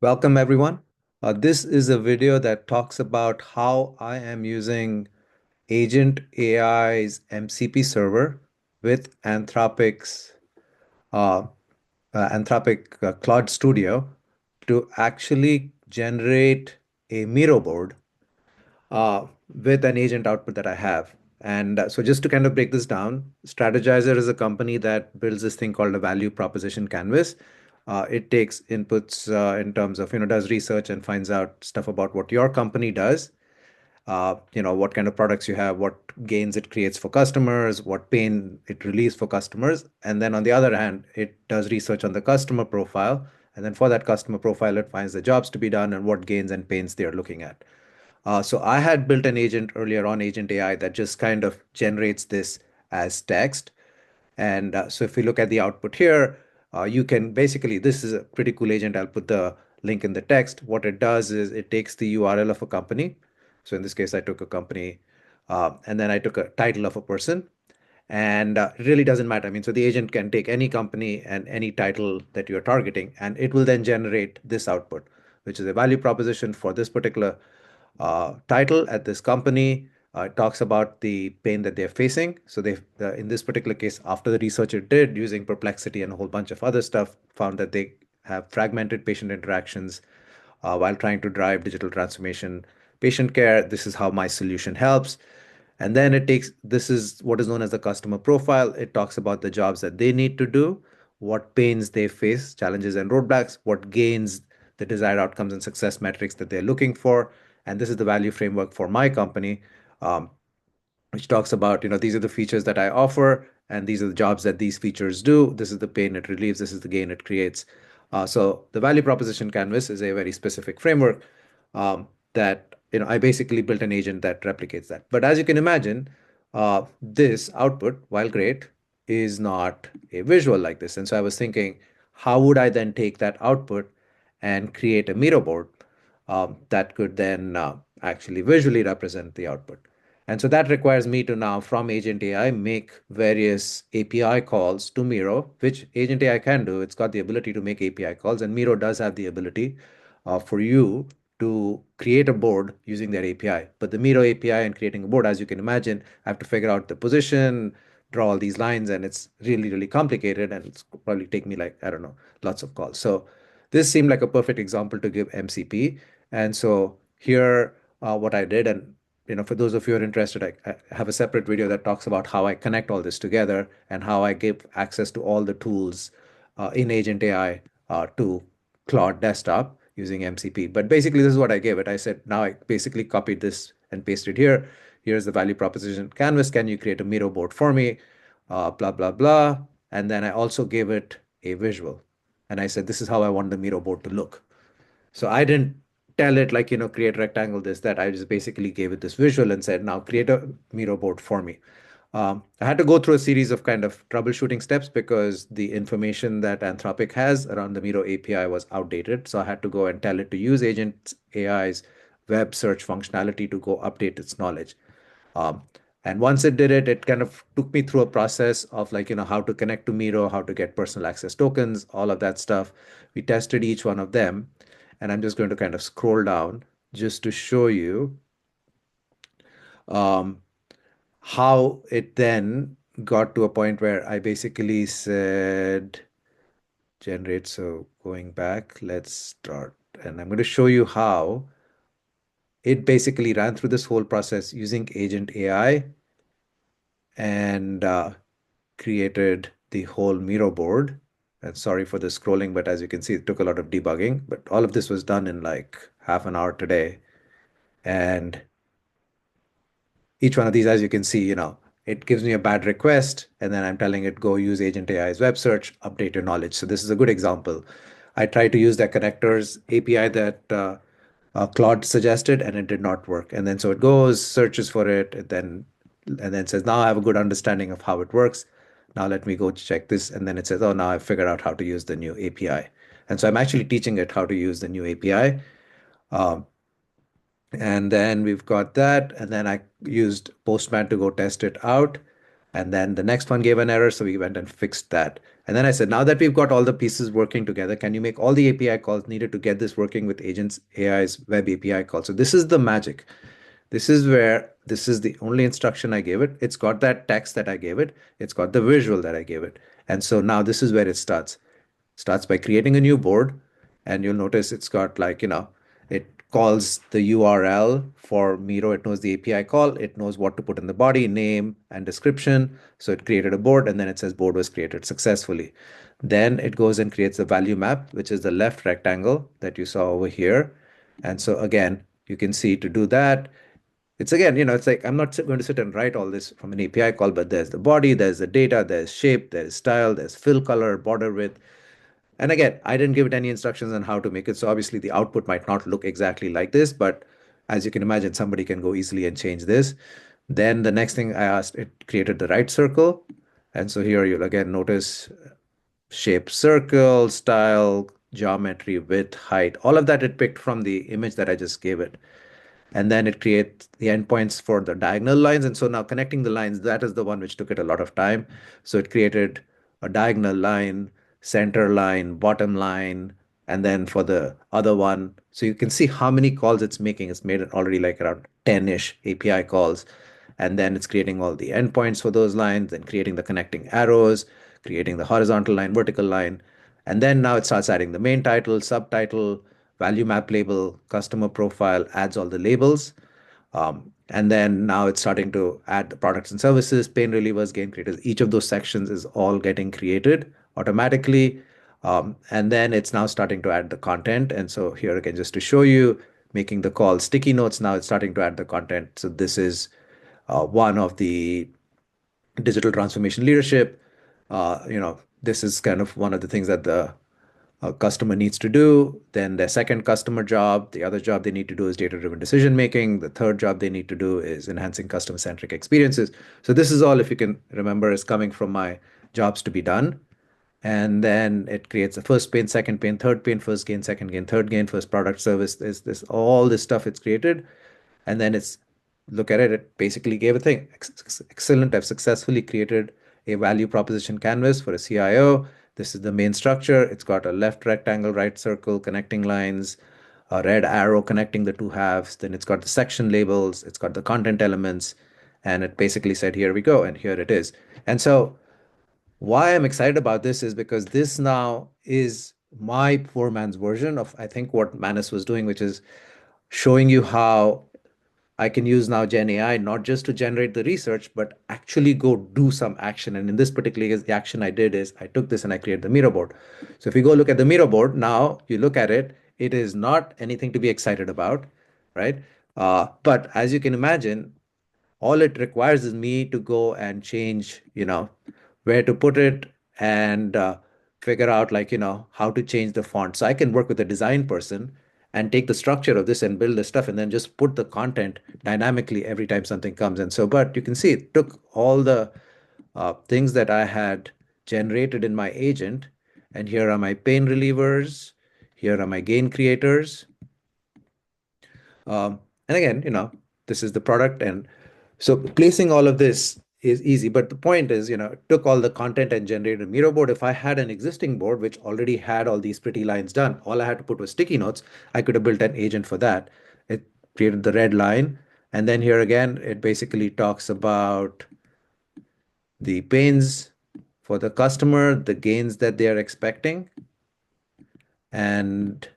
Welcome, everyone. This is a video that talks about how I am using Agent AI's MCP server with uh, Anthropic Cloud Studio to actually generate a Miro board with an agent output that I have. And so just to kind of break this down, Strategizer is a company that builds this thing called a value proposition canvas. It takes inputs in terms of, does research and finds out stuff about what your company does, what kind of products you have, what gains it creates for customers, what pain it relieves for customers. And then on the other hand, it does research on the customer profile. And then for that customer profile, it finds the jobs to be done and what gains and pains they are looking at. So I had built an agent earlier on, Agent AI, that just kind of generates this as text. And so if we look at the output here, you can basically, this is a pretty cool agent. I'll put the link in the text. What it does is it takes the URL of a company. So in this case, I took a company and then I took a title of a person. And it really doesn't matter. I mean, so the agent can take any company and any title that you're targeting, and it will then generate this output, which is a value proposition for this particular title at this company. It talks about the pain that they're facing. So they, in this particular case, after the research it did using Perplexity and a whole bunch of other stuff, found that they have fragmented patient interactions while trying to drive digital transformation, patient care. This is how my solution helps. And then it takes, this is what is known as the customer profile. It talks about the jobs that they need to do, what pains they face, challenges and roadblocks, what gains, the desired outcomes and success metrics that they're looking for. And this is the value framework for my company, um, which talks about, these are the features that I offer, and these are the jobs that these features do. This is the pain it relieves. This is the gain it creates. So the value proposition canvas is a very specific framework that I basically built an agent that replicates that. But as you can imagine, this output, while great, is not a visual like this. And so I was thinking, how would I then take that output and create a Miro board that could then actually visually represent the output? And so that requires me to now, from Agent AI, make various API calls to Miro, which Agent AI can do. It's got the ability to make API calls, and Miro does have the ability for you to create a board using their API. But the Miro API and creating a board, as you can imagine, I have to figure out the position, draw all these lines, and it's really, really complicated, and it's probably take me like, I don't know, lots of calls. So this seemed like a perfect example to give MCP. And so here, what I did, and for those of you who are interested, I have a separate video that talks about how I connect all this together and how I give access to all the tools in Agent AI to Claude Desktop using MCP. But basically, this is what I gave it. I said, now I basically copied this and pasted here. Here's the value proposition canvas. Can you create a Miro board for me? Blah, blah, blah. And then I also gave it a visual. And I said, this is how I want the Miro board to look. So I didn't tell it like, create rectangle, this, that. I just basically gave it this visual and said, now create a Miro board for me. I had to go through a series of kind of troubleshooting steps because the information that Anthropic has around the Miro API was outdated. So I had to go and tell it to use Agent AI's web search functionality to go update its knowledge. Um, and once it did it, it kind of took me through a process of like, how to connect to Miro, how to get personal access tokens, all of that stuff. We tested each one of them. And I'm just going to kind of scroll down just to show you um, how it then got to a point where I basically said, generate. So going back, let's start. And I'm going to show you how it basically ran through this whole process using Agent AI and created the whole Miro board. And sorry for the scrolling, but as you can see, it took a lot of debugging. But all of this was done in like half an hour today. And each one of these, as you can see, it gives me a bad request, and then I'm telling it, go use Agent AI's web search, update your knowledge. So this is a good example. I tried to use the connectors API that Claude suggested, and it did not work. And then so it goes, searches for it, and then says, now I have a good understanding of how it works. Now let me go check this. And then it says, oh, now I've figured out how to use the new API. And so I'm actually teaching it how to use the new API. Um, and then we've got that. And then I used Postman to go test it out. And then the next one gave an error, so we went and fixed that. And then I said, now that we've got all the pieces working together, can you make all the API calls needed to get this working with Agents AI's web API call? So this is the magic. This is where this is the only instruction I gave it. It's got that text that I gave it. It's got the visual that I gave it. And so now this is where it starts. Starts by creating a new board, and you'll notice it's got like, it calls the URL for Miro. It knows the API call. It knows what to put in the body, name, and description. So it created a board, and then it says board was created successfully. Then it goes and creates the value map, which is the left rectangle that you saw over here. And so again, you can see to do that, it's again, it's like I'm not going to sit and write all this from an API call, but there's the body, there's the data, there's shape, there's style, there's fill color, border width. And again, I didn't give it any instructions on how to make it. So obviously the output might not look exactly like this, but as you can imagine, somebody can go easily and change this. Then the next thing I asked, it created the right circle. And so here you'll again notice shape, circle, style, geometry, width, height, all of that it picked from the image that I just gave it. And then it creates the endpoints for the diagonal lines. And so now connecting the lines, that is the one which took it a lot of time. So it created a diagonal line, center line, bottom line, and then for the other one. So you can see how many calls it's making. It's made it already like around 10-ish API calls. And then it's creating all the endpoints for those lines, then creating the connecting arrows, creating the horizontal line, vertical line. And then now it starts adding the main title, subtitle, value map label, customer profile, adds all the labels. And then now it's starting to add the products and services, pain relievers, gain creators. Each of those sections is all getting created automatically. And then it's now starting to add the content. And so here again, just to show you, making the call sticky notes, now it's starting to add the content. So this is one of the digital transformation leadership. This is kind of one of the things that the customer needs to do. Then their second customer job, the other job they need to do is data-driven decision making. The third job they need to do is enhancing customer-centric experiences. So this is all, if you can remember, is coming from my jobs to be done. And then it creates the first pane, second pane, third pane, first gain, second gain, third gain, first product service. There's this all this stuff it's created. And then it's look at it, it basically gave a thing. Excellent. I've successfully created a value proposition canvas for a CIO. This is the main structure. It's got a left rectangle, right circle, connecting lines, a red arrow connecting the two halves. Then it's got the section labels, it's got the content elements, and it basically said, here we go, and here it is. And so why I'm excited about this is because this now is my poor man's version of, I think, what Manis was doing, which is showing you how I can use now Gen AI not just to generate the research, but actually go do some action. And in this particular case, the action I did is I took this and I created the Miro board. So if you go look at the Miro board, now you look at it, it is not anything to be excited about, right? But as you can imagine, all it requires is me to go and change, where to put it and figure out like, how to change the font. So I can work with a design person and take the structure of this and build the stuff and then just put the content dynamically every time something comes in. So, but you can see it took all the things that I had generated in my agent, and here are my pain relievers, here are my gain creators. And again, this is the product. And so placing all of this is easy. But the point is, it took all the content and generated a Miro board. If I had an existing board, which already had all these pretty lines done, all I had to put was sticky notes. I could have built an agent for that. It created the red line. And then here again, it basically talks about the pains for the customer, the gains that they are expecting. And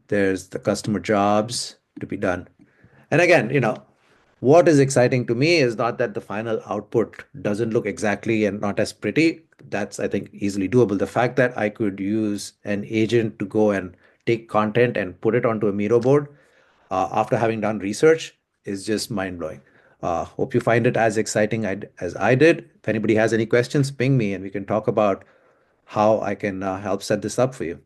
there's the customer jobs to be done. And again, what is exciting to me is not that the final output doesn't look exactly and not as pretty. That's, I think, easily doable. The fact that I could use an agent to go and take content and put it onto a Miro board after having done research is just mind blowing. Hope you find it as exciting as I did. If anybody has any questions, ping me and we can talk about how I can help set this up for you.